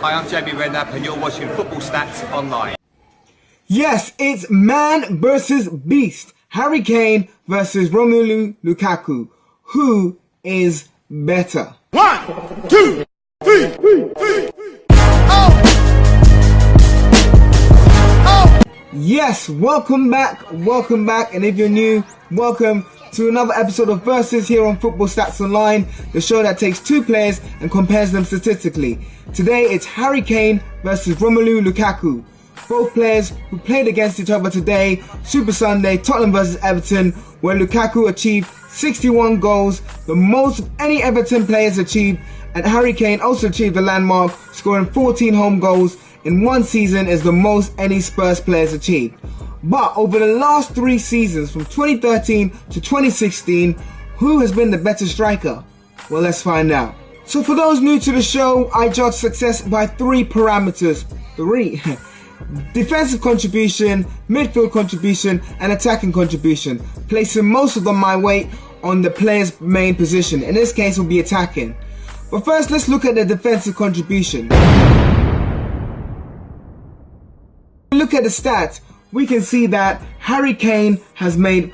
Hi, I'm JB Redknapp and you're watching Football Stats Online. Yes, it's man versus beast. Harry Kane versus Romelu Lukaku. Who is better? 1, 2, 3. Yes, welcome back, and if you're new, welcome to another episode of Versus here on Football Stats Online, the show that takes two players and compares them statistically. Today it's Harry Kane versus Romelu Lukaku. Both players who played against each other today, Super Sunday, Tottenham versus Everton, where Lukaku achieved 61 goals, the most of any Everton players achieved, and Harry Kane also achieved the landmark, scoring 14 home goals in one season is the most any Spurs players achieved. But over the last 3 seasons, from 2013 to 2016, who has been the better striker? Well, let's find out. So for those new to the show, I judge success by 3 parameters. 3. Defensive contribution, midfield contribution, and attacking contribution, placing most of them my weight on the player's main position. In this case, will be attacking. But first, let's look at the defensive contribution. Look at the stats. We can see that Harry Kane has made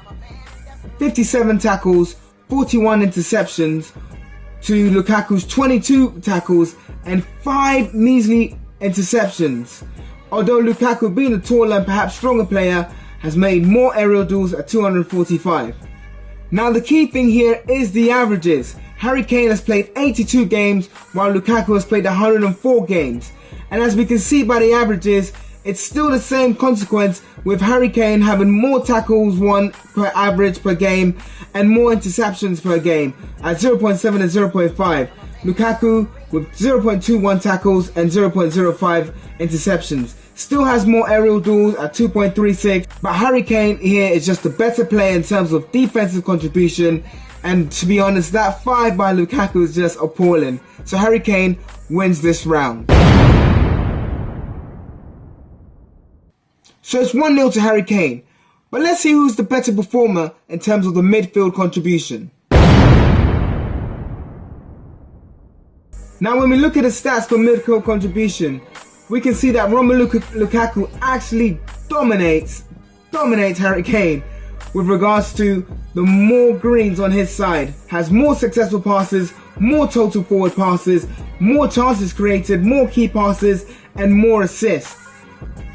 57 tackles, 41 interceptions to Lukaku's 22 tackles and 5 measly interceptions. Although Lukaku, being a taller and perhaps stronger player, has made more aerial duels at 245. Now the key thing here is the averages. Harry Kane has played 82 games while Lukaku has played 104 games. And as we can see by the averages, it's still the same consequence, with Harry Kane having more tackles won per average per game and more interceptions per game at 0.7 and 0.5. Lukaku with 0.21 tackles and 0.05 interceptions. Still has more aerial duels at 2.36, but Harry Kane here is just a better player in terms of defensive contribution, and to be honest, that 5 by Lukaku is just appalling. So Harry Kane wins this round. So it's 1-0 to Harry Kane. But let's see who's the better performer in terms of the midfield contribution. Now when we look at the stats for midfield contribution, we can see that Romelu Lukaku actually dominates Harry Kane with regards to the more greens on his side. Has more successful passes, more total forward passes, more chances created, more key passes, and more assists.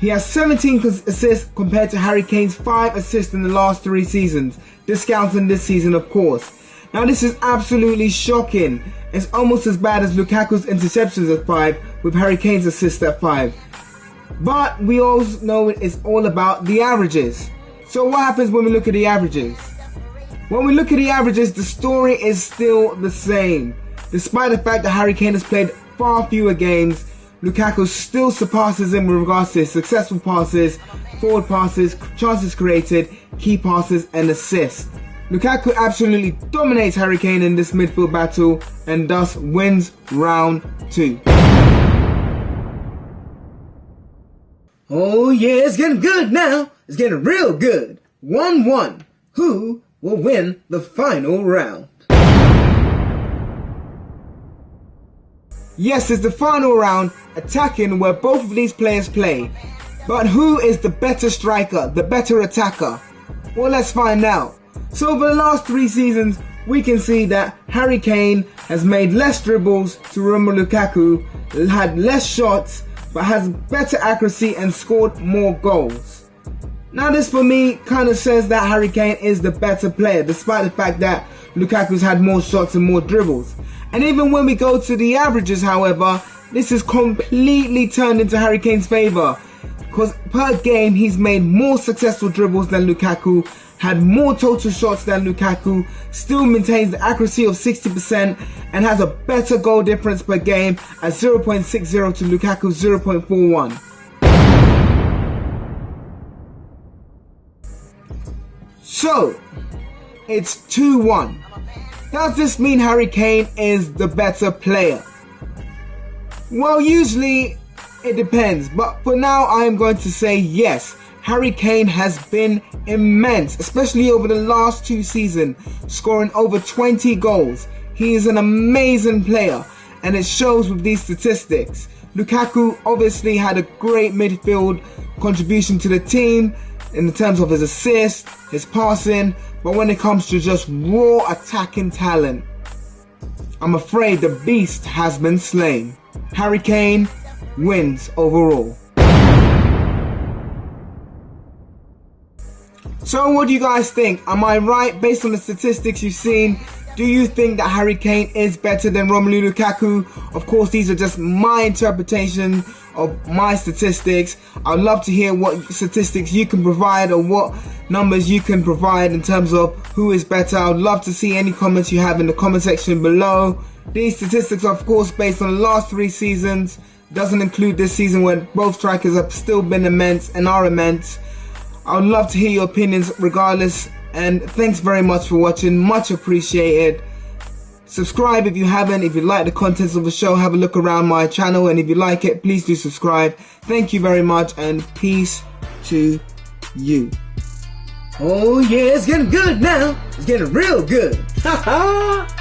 He has 17 assists compared to Harry Kane's 5 assists in the last 3 seasons, discounting this season of course. Now this is absolutely shocking. It's almost as bad as Lukaku's interceptions at 5 with Harry Kane's assists at 5. But we all know it's all about the averages. So what happens when we look at the averages? When we look at the averages, the story is still the same. Despite the fact that Harry Kane has played far fewer games, Lukaku still surpasses him with regards to his successful passes, forward passes, chances created, key passes and assists. Lukaku absolutely dominates Harry Kane in this midfield battle and thus wins round 2. Oh yeah, it's getting good now. It's getting real good. 1-1. Who will win the final round? Yes, it's the final round, attacking, where both of these players play. But who is the better striker, the better attacker? Well, let's find out. So over the last 3 seasons, we can see that Harry Kane has made less dribbles to Romelu Lukaku, had less shots, but has better accuracy and scored more goals. Now this for me kind of says that Harry Kane is the better player, despite the fact that Lukaku's had more shots and more dribbles. And even when we go to the averages, however, this is completely turned into Harry Kane's favour. Because per game, he's made more successful dribbles than Lukaku, had more total shots than Lukaku, still maintains the accuracy of 60% and has a better goal difference per game at 0.60 to Lukaku's 0.41. So, it's 2-1. Does this mean Harry Kane is the better player? Well, usually it depends, but for now I am going to say yes. Harry Kane has been immense, especially over the last 2 seasons, scoring over 20 goals. He is an amazing player, and it shows with these statistics. Lukaku obviously had a great midfield contribution to the team in terms of his assist, his passing, but when it comes to just raw attacking talent, I'm afraid the beast has been slain. Harry Kane wins overall. So what do you guys think? Am I right based on the statistics you've seen? Do you think that Harry Kane is better than Romelu Lukaku? Of course, these are just my interpretation of my statistics. I'd love to hear what statistics you can provide or what numbers you can provide in terms of who is better. I'd love to see any comments you have in the comment section below. These statistics are of course based on the last 3 seasons. Doesn't include this season where both strikers have still been immense and are immense. I would love to hear your opinions regardless, and thanks very much for watching, much appreciated. Subscribe if you haven't. If you like the contents of the show, have a look around my channel, and if you like it, please do subscribe. Thank you very much, and peace to you. Oh yeah, it's getting good now. It's getting real good. Ha ha!